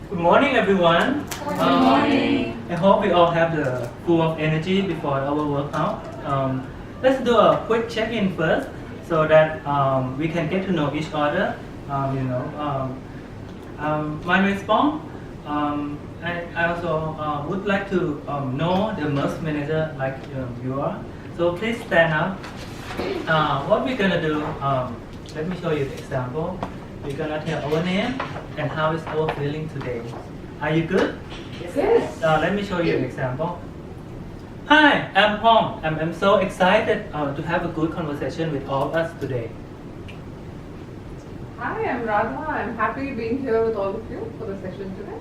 Good morning, everyone. Good morning. I hope we all have the full of energy before our workout. Let's do a quick check-in first, so that we can get to know each other. My name is Pong. I also would like to know the most manager like you are. So please stand up. What we're gonna do? Let me show you the example. We're gonna tell our name and how is our feeling today. Are you good? Yes. Let me show you an example. Hi, I'm Pong. I'm so excited to have a good conversation with all of us today. Hi, I'm Radha. I'm happy being here with all of you for the session today.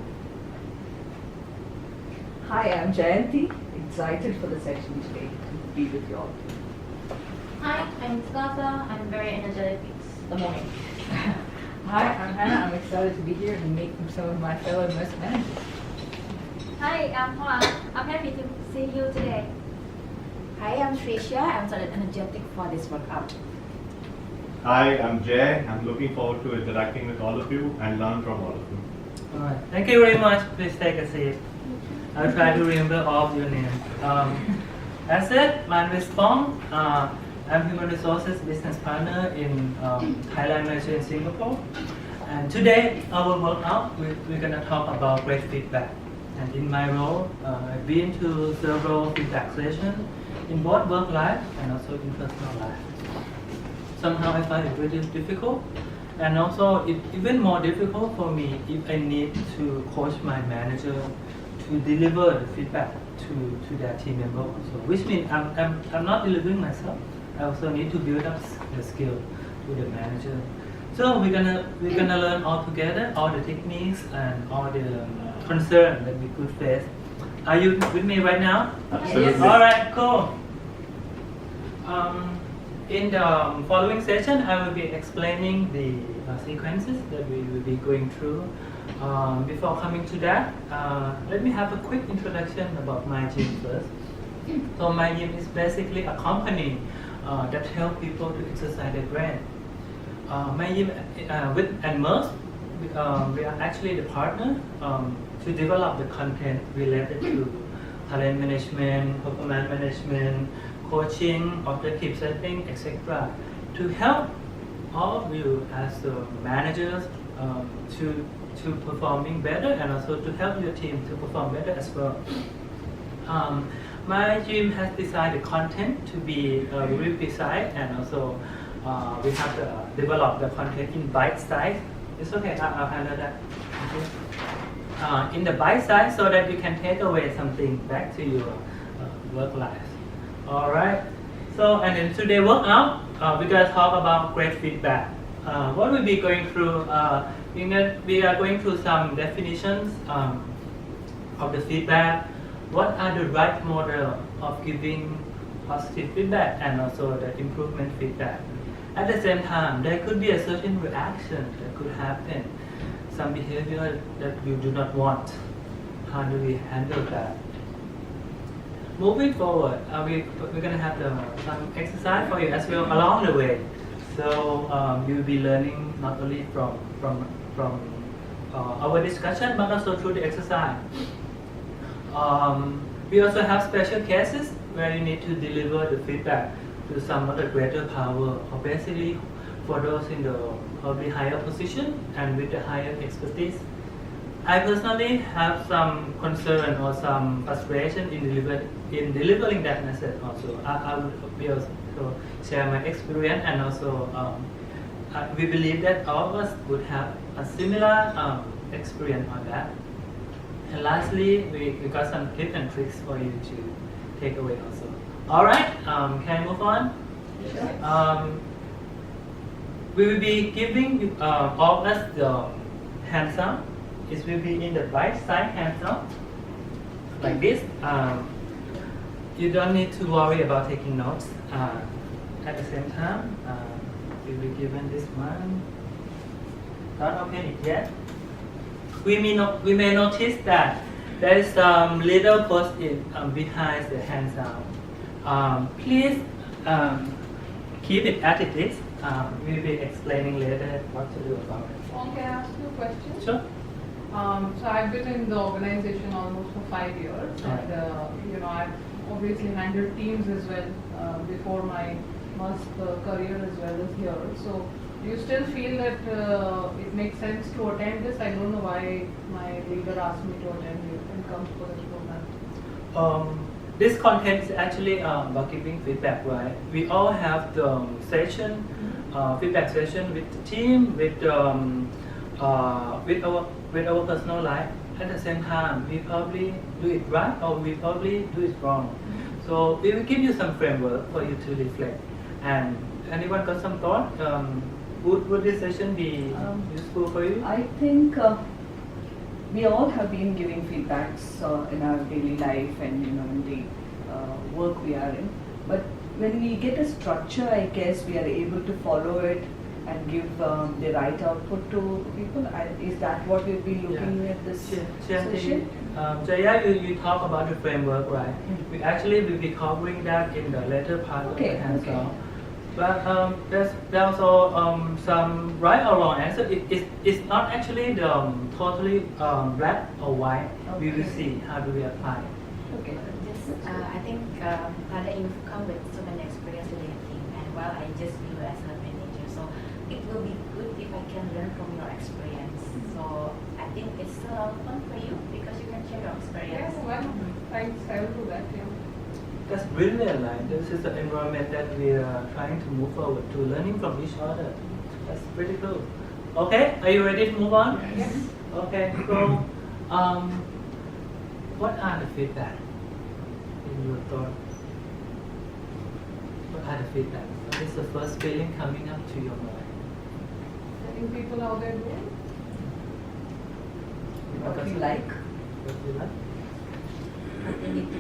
Hi, I'm Jayanti. Excited for the session today to be with you all. Hi, I'm Skasa. I'm very energetic. It's the morning. Hi, I'm Hannah. I'm excited to be here and meet some of my fellow most managers. Hi, I'm Hoa. I'm happy to see you today. Hi, I'm Tricia. I'm so energetic for this workout. Hi, I'm Jay. I'm looking forward to interacting with all of you and learn from all of you. Alright, thank you very much. Please take a seat. I'll try to remember all of your names. That's it. My name is Pong. I'm Human Resources Business Partner in Thailand, Malaysia, and Singapore. And today, our workout, we're going to talk about great feedback. And in my role, I've been to several feedback sessions in both work life and also in personal life. Somehow I find it really difficult. And also, it's even more difficult for me if I need to coach my manager to deliver the feedback to their team member also, which means I'm not delivering myself. I also need to build up the skill to the manager. So we're gonna learn all together all the techniques and all the concerns that we could face. Are you with me right now? Absolutely. All right, cool. In the following session, I will be explaining the sequences that we will be going through. Before coming to that, let me have a quick introduction about my gym first. So my gym is basically a company that helps people to exercise their brain. My gym with Merce, we are actually the partner to develop the content related to talent management, performance management, coaching, objective setting, etc. to help all of you as managers to performing better and also to help your team to perform better as well. My gym has designed the content to be very precise, and also we have developed the content in bite size. It's okay, I'll handle that. Okay. In the bite size, so that you can take away something back to your work life. All right. So, and then today workout, we're gonna talk about great feedback. What we'll be going through, we are going through some definitions of the feedback. What are the right model of giving positive feedback and also the improvement feedback? At the same time, there could be a certain reaction that could happen, some behavior that you do not want. How do we handle that? Moving forward, we're going to have some exercise for you as well along the way. So you'll be learning not only from our discussion, but also through the exercise. We also have special cases where you need to deliver the feedback to some other greater power, or basically for those in the probably higher position and with the higher expertise. I personally have some concern or some frustration in delivering that message also. I would be also share my experience, and also we believe that all of us would have a similar experience on that. And lastly, we got some tips and tricks for you to take away also. Alright, can I move on? Sure. We will be giving you, all of us the hands up. It will be in the right side hands up, like this. You don't need to worry about taking notes. At the same time, we will be given this one. Don't open it yet. We may notice that there is some little post-it behind the hands up. Please keep it as it is. We'll be explaining later what to do about it. Pong, can I ask you a question? Sure. So I've been in the organization almost for 5 years, and I've obviously handled teams as well before my Musk career as well as here. So do you still feel that it makes sense to attend this? I don't know why my leader asked me to attend it and come for this program. This content is actually about giving feedback, right? We all have the session, feedback session with the team, with our personal life. At the same time, we probably do it right or we probably do it wrong. So we will give you some framework for you to reflect. And anyone got some thought? Would this session be useful for you? I think we all have been giving feedbacks in our daily life and in the work we are in. But when we get a structure, I guess we are able to follow it and give the right output to people. Is that what we'll be looking at this session? Jaya, you talk about the framework, right? We actually will be covering that in the later part of the hands-on. But there's also some right or wrong answer. It's not actually the totally black or white. We will see how do we apply. Okay. I think Father, you've come with so many experience in the team, and while I just view as a manager, so it will be good if I can learn from your experience. So I think it's a lot of fun for you because you can share your experience. Yeah, well, thanks. I will do that. Yeah. That's brilliant, right? This is the environment that we are trying to move forward to, learning from each other. That's pretty cool. Okay, are you ready to move on? Yes. Okay, so what are the feedback in your thought? What are the feedback? What is the first feeling coming up to your mind? Telling people how they're doing. What you like? What you like? What they need to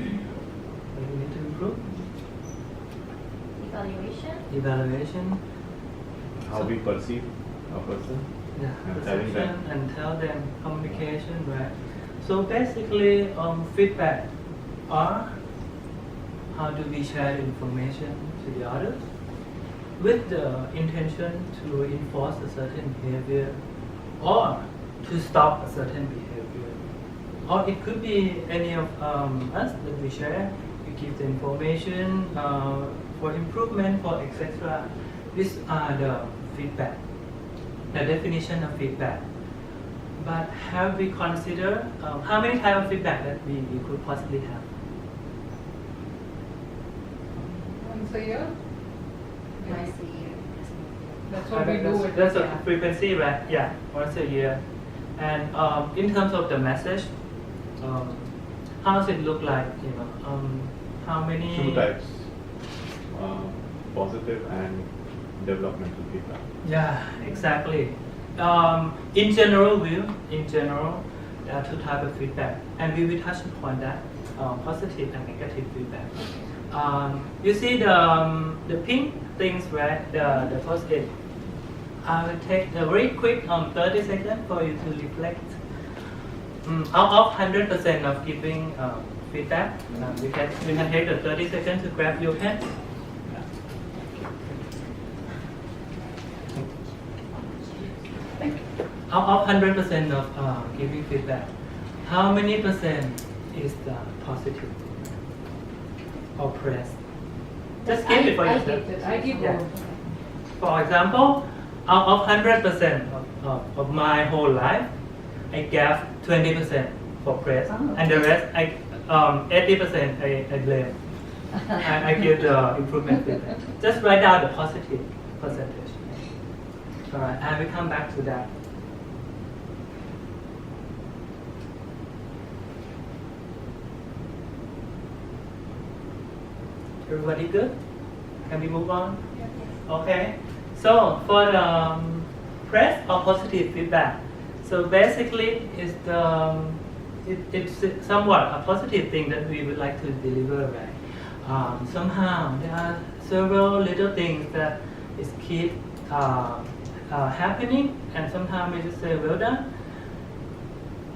What you need to improve? evaluation. Evaluation. How we perceive a person. Yeah, And telling perception them. and tell them communication, right? So basically, feedback are how do we share information to the others with the intention to reinforce a certain behavior or to stop a certain behavior. Or it could be any of us that we share. We give the information for improvement, for etc. These are the feedback, the definition of feedback. But have we considered how many types of feedback that we could possibly have? Once a year. Twice a year. That's what we do. with That's it, a yeah. frequency, right? Yeah, once a year. And in terms of the message, how does it look like? How many? Two types, positive and developmental feedback. Yeah, exactly. In general, there are two types of feedback, and we will touch upon that, positive and negative feedback. You see the pink things, right? The post-it. I will take a very quick 30 seconds for you to reflect. Out of 100% of giving feedback, we can take the 30 seconds to grab your pen. Out of 100% of giving feedback, how many percent is the positive or praise? Just give it for I yourself. give it. I give Yeah. both. For example, out of 100% of my whole life, I gave 20% for praise, Oh, and the rest, 80% I blame. I give the improvement feedback. Just write down the positive percentage. All right, I will come back to that. Everybody good? Can we move on? Okay. So for the press or positive feedback, so basically it's it's somewhat a positive thing that we would like to deliver, right? Somehow there are several little things that is keep happening, and sometimes we just say well done.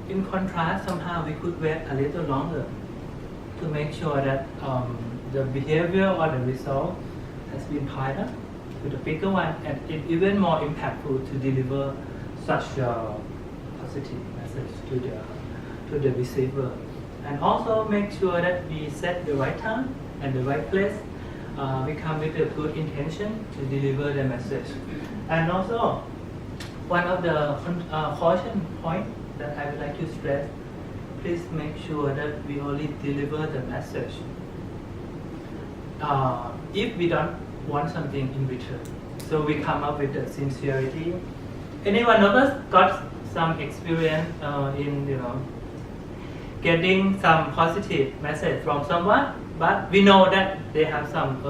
In contrast, somehow we could wait a little longer to make sure that the behavior or the result has been tied up to the bigger one, and it's even more impactful to deliver such a positive message. message to the receiver. And also make sure that we set the right time and the right place. We come with a good intention to deliver the message. And also, one of the caution point that I would like to stress, please make sure that we only deliver the message if we don't want something in return. So we come up with the sincerity. Any one of us got some experience in getting some positive message from someone, but we know that they have some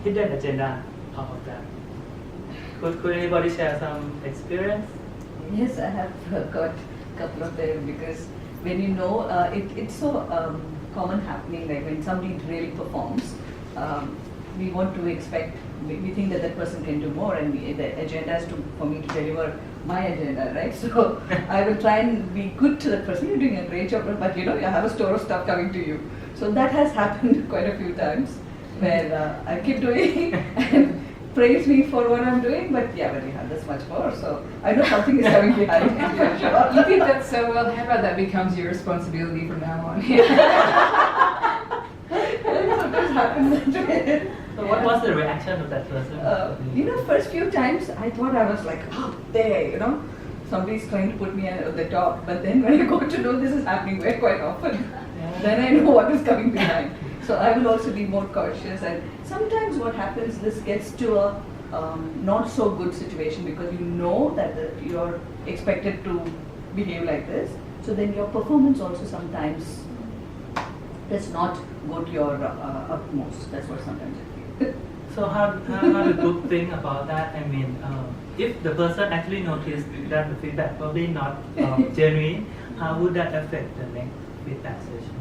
hidden agenda out of that. Could anybody share some experience? Yes, I have got a couple of them, because when you know, it's so common happening, like when somebody really performs, we want to expect, we think that that person can do more, and the agenda is for me to deliver my agenda, right? So I will try and be good to that person. You're doing a great job, but you have a store of stuff coming to you. So that has happened quite a few times, where I keep doing and praise me for what I'm doing, but you have this much more. So I know something is coming behind. Yeah, sure. You think that's so well, how about that becomes your responsibility from now on? Sometimes happens that way. So what was the reaction of that person? First few times I thought I was like, somebody's trying to put me at the top. But then when I got to know this is happening very quite often, then I know what is coming behind. So I will also be more cautious. And sometimes what happens, this gets to a not so good situation, because you know that you're expected to behave like this. So then your performance also sometimes does not go to your utmost. That's what sometimes I feel. So how the good thing about that? I mean, if the person actually noticed that the feedback probably not genuine, how would that affect the next feedback session?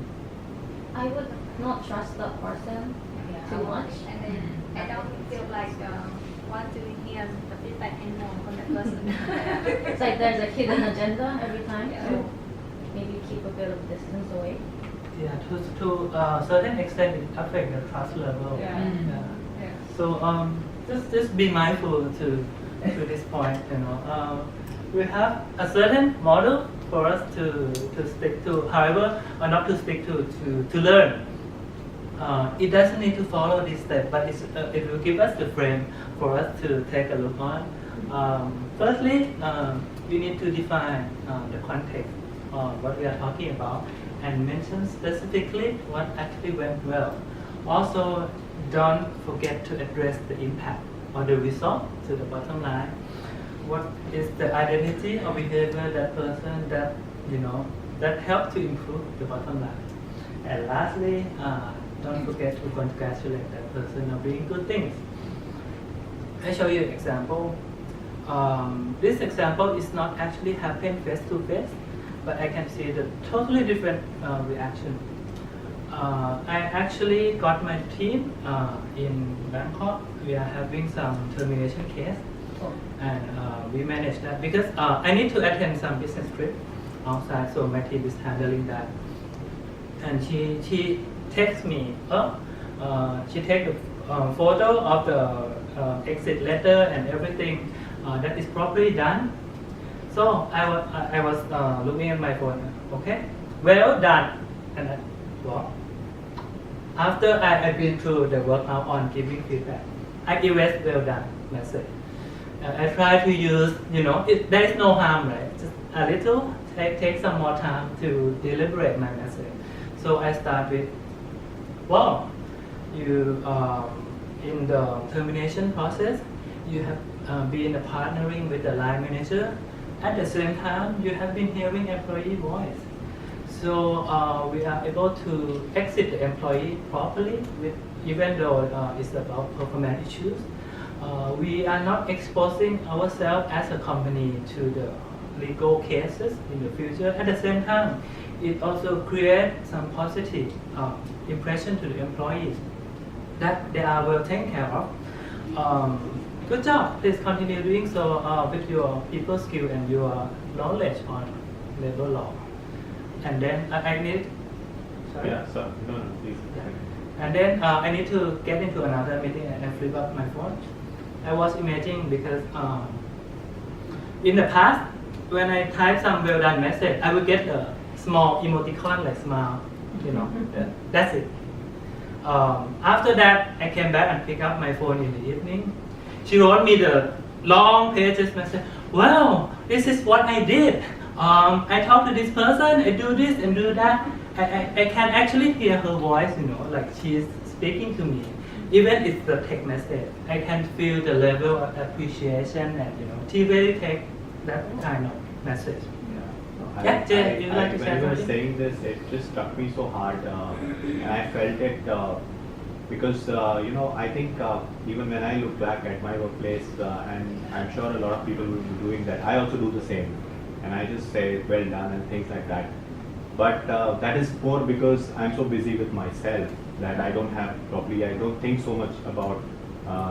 I would not trust that person too much. And then I don't feel like want to hear the feedback anymore from that person. It's like there's a hidden agenda every time, Yeah. so maybe keep a bit of distance away. Yeah, to a certain extent it affects the trust level. Yeah. Yeah. So just be mindful to this point. We have a certain model for us to stick to. However, or not to stick to learn. It doesn't need to follow this step, but it will give us the frame for us to take a look on. Firstly, we need to define the context of what we are talking about and mention specifically what actually went well. Also, don't forget to address the impact or the result to the bottom line. What is the identity or behavior that person that helped to improve the bottom line. And lastly, don't forget to congratulate that person on doing good things. I show you an example. This example is not actually happen face to face, but I can see the totally different reaction. I actually got my team in Bangkok. We are having some termination case, and we managed that because I need to attend some business trip outside, so my team is handling that. And she texts me, she takes a photo of the exit letter and everything that is properly done. So I was looking at my phone. Okay, well done. And I, well, after I've been through the workout on giving feedback, I erase well done message. I try to use, there is no harm, right? Just a little, take some more time to deliberate my message. So I start with, well, you in the termination process, you have been partnering with the line manager. At the same time, you have been hearing employee voice. So we are able to exit the employee properly, even though it's about performance issues. We are not exposing ourselves as a company to the legal cases in the future. At the same time, it also creates some positive impression to the employees that they are well taken care of. Good job. Please continue doing so with your people skill and your knowledge on labor law. And then I need. Sorry? Yeah, so no, please. And then I need to get into another meeting and flip up my phone. I was imagining because in the past when I type some well done message, I will get a small emoticon like smile, you know, that's it. After that, I came back and picked up my phone in the evening. She wrote me the long pages message. Wow, this is what I did. I talked to this person, I do this and do that. I can actually hear her voice, you know, like she is speaking to me. Even if it's the text message, I can feel the level of appreciation and, you know, she really take that kind of message. Yeah, Jay, you like to when say you were something? saying this, it just struck me so hard, and I felt it because you know, I think even when I look back at my workplace, and I'm sure a lot of people will be doing that. I also do the same, and I just say well done and things like that. But that is more because I'm so busy with myself that I don't think so much about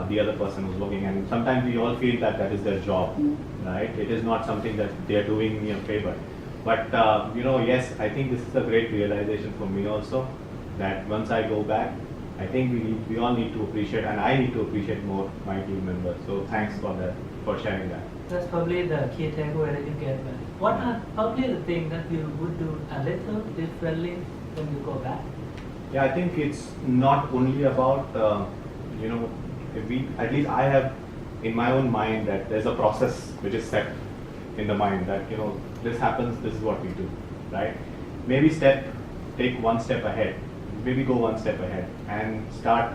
the other person who's working. And sometimes we all feel that that is their job, right? It is not something that they are doing me a favor. But you know, yes, I think this is a great realization for me also, that once I go back, I think we all need to appreciate, and I need to appreciate more my team members. So thanks for sharing that. That's probably the key takeaway that you get. Right? What are probably the things that you would do a little differently when you go back? Yeah, I think it's not only about you know, at least I have in my own mind that there's a process which is set in the mind that, you know, this happens, this is what we do, right? Maybe take one step ahead, maybe go one step ahead and start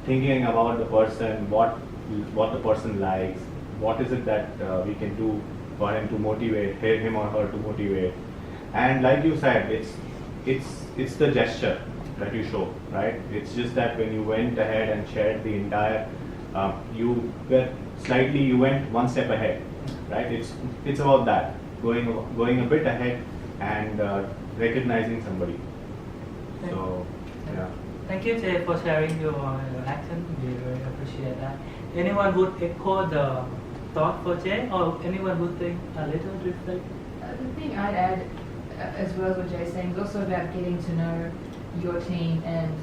thinking about the person, what the person likes, what is it that we can do for him to motivate, him or her to motivate. And like you said, it's the gesture that you show, right? It's just that when you went ahead and shared the entire, you went one step ahead, right? It's about that, going a bit ahead and recognizing somebody. So, yeah. Thank you, Jay, for sharing your action. We very appreciate that. Anyone would echo the thought for Jay, or anyone would think a little different? The thing I'd add, as well as what Jay's saying, is also about getting to know your team and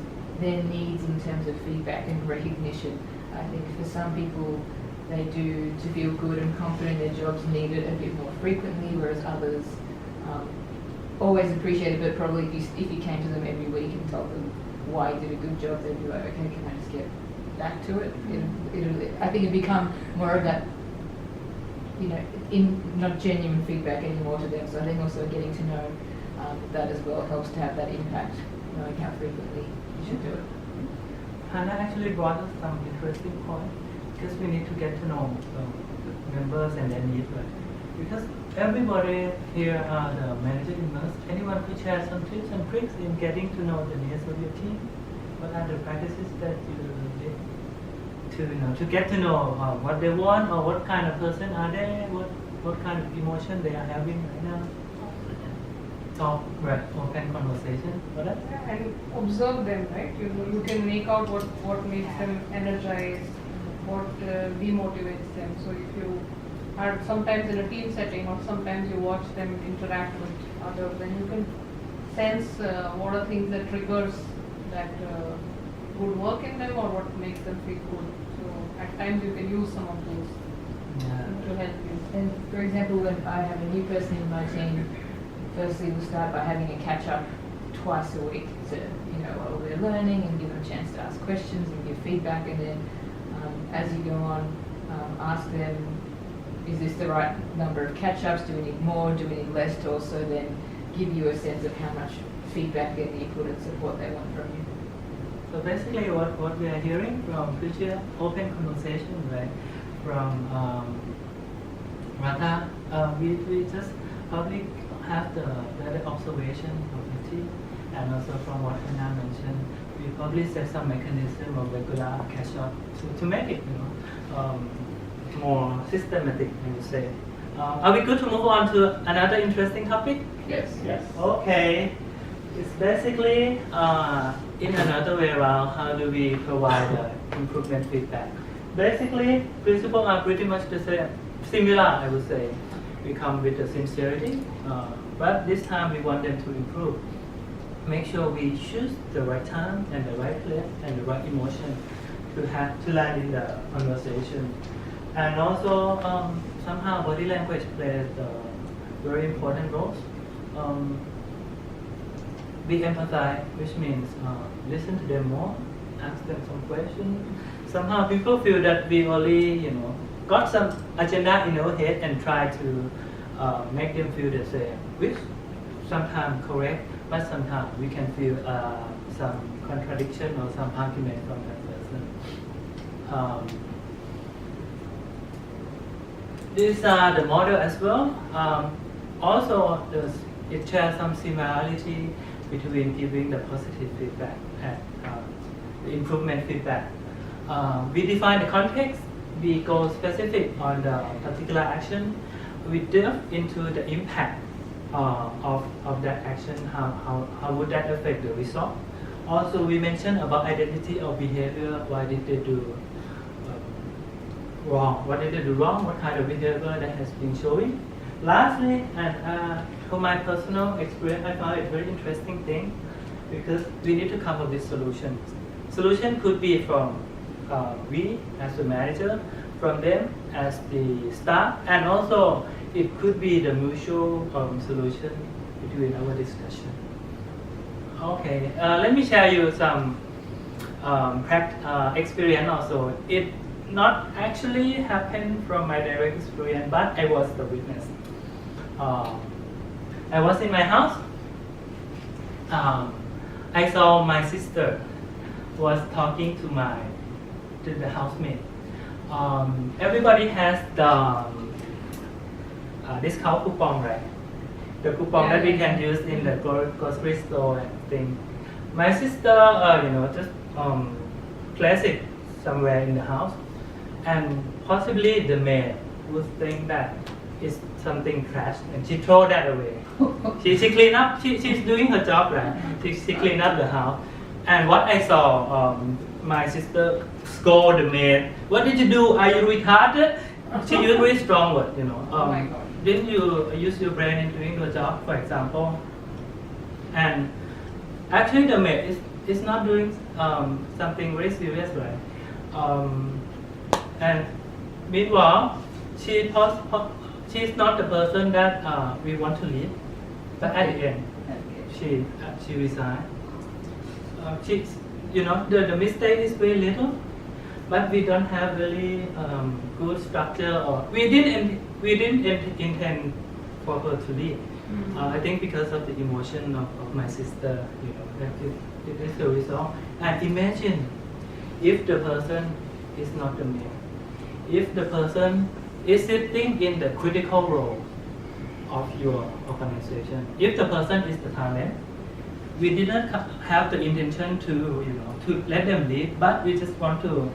their needs in terms of feedback and recognition. I think for some people, they do, to feel good and confident in their jobs, need it a bit more frequently, whereas others always appreciate it, but probably if you came to them every week and told them why you did a good job, they'd be like, okay, can I just get back to it? I think it'd become more of that, you know, not genuine feedback anymore to them. So I think also getting to know that as well helps to have that impact, knowing how frequently you should do it. Hannah actually brought us some interesting point, because we need to get to know the members and their needs, right? Because everybody here are the manager immersed. Anyone could share some tips and tricks in getting to know the needs of your team? What are the practices that you did to get to know what they want, or what kind of person are they, what kind of emotion they are having right now? Talk, right? Open conversation. What else? And observe them, right? You can make out what makes them energized, what demotivates them. So if you are sometimes in a team setting, or sometimes you watch them interact with others, then you can sense what are things that triggers that good work in them, or what makes them feel good. So at times you can use some of those to help you. And for example, when I have a new person in my team, firstly we'll start by having a catch-up twice a week to, you know, while we're learning, and give them a chance to ask questions and give feedback, and then as you go on, ask them, is this the right number of catch-ups? Do we need more? Do we need less? To also then give you a sense of how much feedback and input and support they want from you. So basically what we are hearing from future open conversation, right, from Radha, we just probably have the better observation of the team, and also from what Hannah mentioned, we probably set some mechanism of regular catch-up to make it, you know, more systematic, I would say. Are we good to move on to another interesting topic? Yes. Yes. Okay. It's basically in another way around, how do we provide improvement feedback? Basically, principles are pretty much the same, similar, I would say. We come with the sincerity, but this time we want them to improve. Make sure we choose the right time and the right place and the right emotion to land in the conversation. And also, somehow body language plays very important roles. We empathize, which means listen to them more, ask them some questions. Somehow people feel that we only, got some agenda in our head and try to make them feel the same, which sometimes correct, but sometimes we can feel some contradiction or some argument from that person. These are the model as well. Also, it shares some similarity between giving the positive feedback and the improvement feedback. We define the context, we go specific on the particular action, we delve into the impact of that action, how would that affect the result. Also, we mentioned about identity of behavior, why did they do wrong, what did they do wrong, what kind of behavior that has been showing. Lastly, and from my personal experience, I found it a very interesting thing because we need to come up with solutions. Solution could be from we as the manager, from them as the staff, and also it could be the mutual solution between our discussion. Okay, let me share you some experience also. It not actually happened from my direct experience, but I was the witness. I was in my house. I saw my sister was talking to the housemate. Everybody has the discount coupon, right? The coupon that we can use in the grocery store and thing. My sister, just place it somewhere in the house, and possibly the maid would think that it's something trash, and she throw that away. She clean up. She's doing her job, right? She clean up the house. And what I saw, my sister scold the maid. What did you do? Are you retarded? She used very strong words, Oh my God. Didn't you use your brain in doing your job, for example? And actually, the maid is not doing something very serious, right? And meanwhile, she's not the person that we want to lead. But at the end, she resigned. The mistake is very little, but we don't have really good structure, or we didn't intend for her to leave. I think because of the emotion of my sister, that it is the result. And imagine if the person is not the male, if the person is sitting in the critical role of your organization, if the person is the talent. We didn't have the intention to let them leave, but we just want to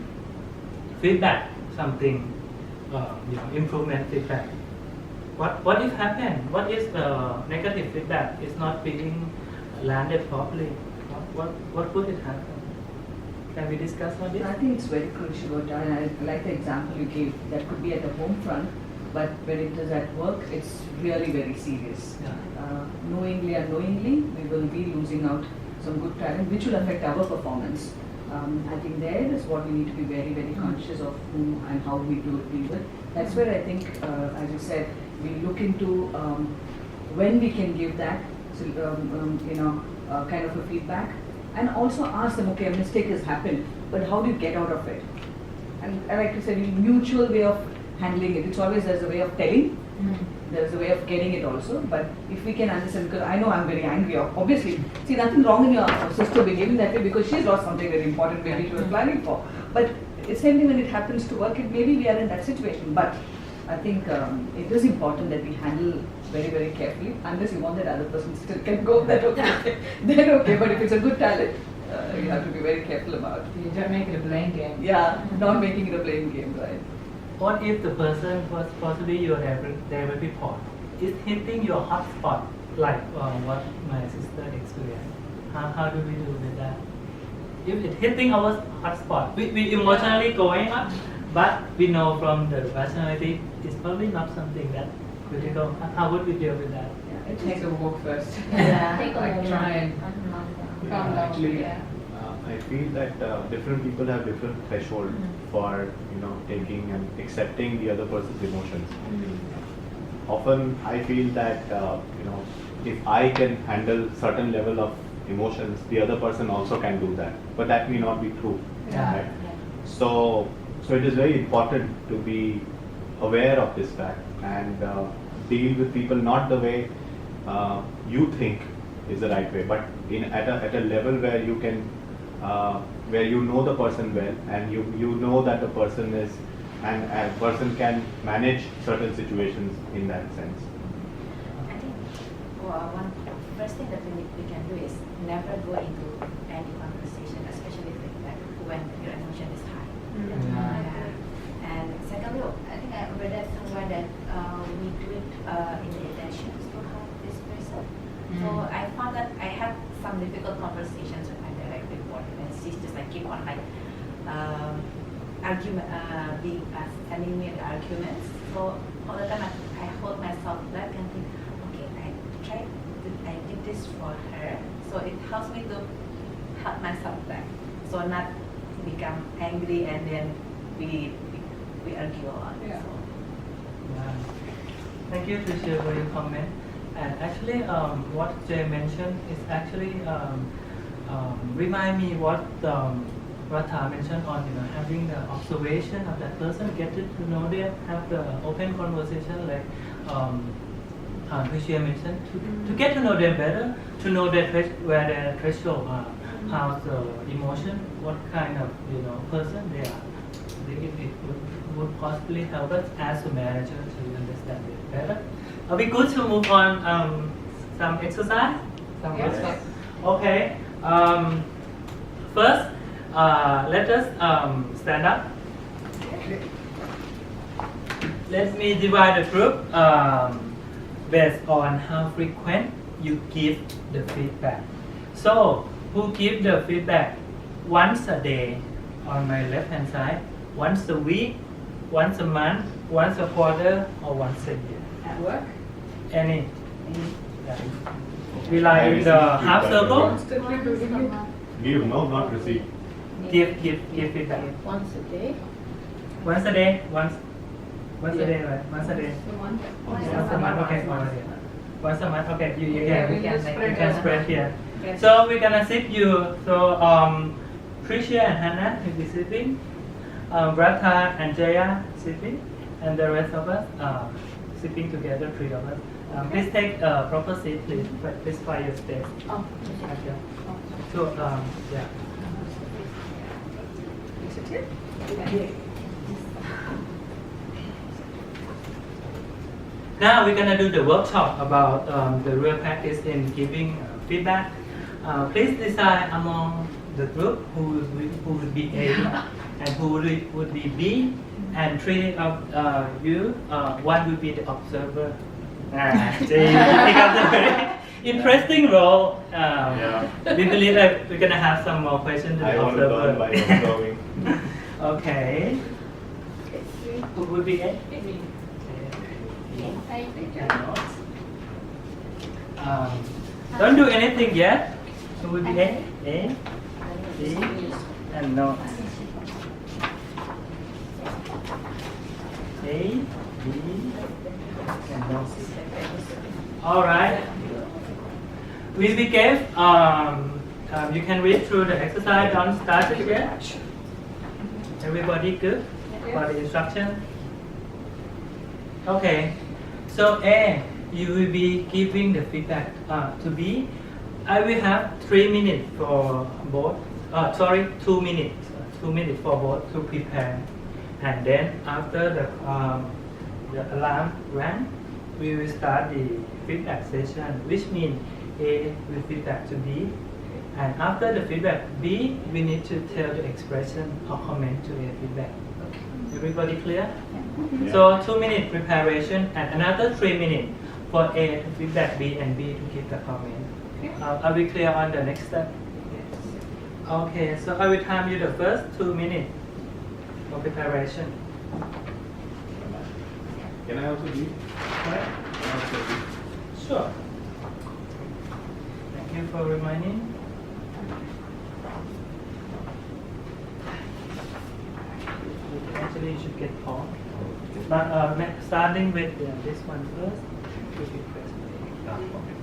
feedback something, improvement feedback. What if happen? What if negative feedback is not being landed properly? What would it happen? Can we discuss on this? I think it's very crucial, and I like the example you gave. That could be at the home front, but when it is at work, it's really very serious. Yeah. Knowingly, unknowingly, we will be losing out some good talent, which will affect our performance. I think there is what we need to be very, very conscious of who and how we do it. That's where I think, as you said, we look into when we can give that, kind of a feedback, and also ask them, okay, a mistake has happened, but how do you get out of it? And like you said, mutual way of handling it. It's always there's a way of telling. There's a way of getting it also, but if we can understand, because I know I'm very angry, obviously, see nothing wrong in your sister behaving that way because she's lost something very important maybe she was planning for. But same thing when it happens to work, maybe we are in that situation, but I think it is important that we handle very, very carefully, unless you want that other person still can go, that okay, then okay, but if it's a good talent, you have to be very careful about it. You don't make it a blame game. Yeah, not making it a blame game, right? What if the person was possibly your direct report is hitting your hot spot, like what my sister experienced? How do we do with that? If it's hitting our hot spot, we emotionally going up, but we know from the rationality it's probably not something that critical. How would we deal with that? Yeah, it Take a walk first. Yeah. Take a Like moment. try and Calm down. Actually, Yeah. I feel that different people have different threshold for taking and accepting the other person's emotions. often I feel that if I can handle certain level of emotions, the other person also can do that. But that may not be true. Yeah. Right? So it is very important to be aware of this fact and deal with people not the way you think is the right way, but at a level where you can where you know the person well and you know that the person is and a person can manage certain situations in that sense. I think one first thing that we can do is never go into any conversation, especially when your emotion is high. And secondly, I think I read that somewhere that we do it in the intentions to help this person. So I found that I had some difficult conversations with my direct report, and she's just like keep on like sending me the arguments. So all the time I hold myself back and think, okay, I did this for her, so it helps me to help myself back, so not become angry and then we argue a lot. Yeah. So. Yeah. Thank you, Tricia, for your comment. And actually, what Jay mentioned is actually remind me what Ratha mentioned on having the observation of that person, get to know them, have the open conversation like Tricia mentioned, to get to know them better, to know where their threshold are, how's the emotion, what kind of person they are. It would possibly help us as a manager to understand it better. Are we good to move on some exercise? Yes. Okay. First, let us stand up. Let me divide the group based on how frequent you give the feedback. So, who give the feedback once a day on my left hand side, once a week, once a month, once a quarter, or once a year? At work? Any? Yeah. We like in the half circle. Constantly doing it. Give, no, not receive. Give feedback. Once a day? Once a day, once a day, right? Once a day. Once a month, okay. Once a month, okay. You can spread here. Yes. So we're gonna sit you. So Tricia and Hannah will be sitting. Ratha and Jaya sitting, and the rest of us sitting together, 3 of us. Please take a proper seat, please. Please find your space. Oh, Okay. So yeah. Is it here? Now we're gonna do the workshop about the real practice in giving feedback. Please decide among the group who would be A and who would be B, and 3 of you, one will be the observer. So you pick up the very interesting role. We believe that we're gonna have some more questions to I the want to learn observer. by observing. Okay. Who would be A? Don't do anything yet. Who would be A? A, B, and notes. A, B, and notes. All right. We begin. You can read through the exercise. Don't start it yet. Everybody good for the instruction? Okay. So A, you will be giving the feedback to B. I will have 3 minutes for both. 2 minutes. 2 minutes for both to prepare. And then after the alarm rang, we will start the feedback session, which means A will feedback to B. And after the feedback, B, we need to tell the expression or comment to A feedback. Everybody clear? Yeah. So 2 minute preparation and another 3 minutes for A to feedback B and B to give the comment. Are we clear on the next step? Okay, so I will time you the first 2 minutes for preparation. Can I also leave? Right? Can I also leave? Sure. Thank you for reminding. Actually, you should get Pong. But starting with this one first. If you press play. Okay.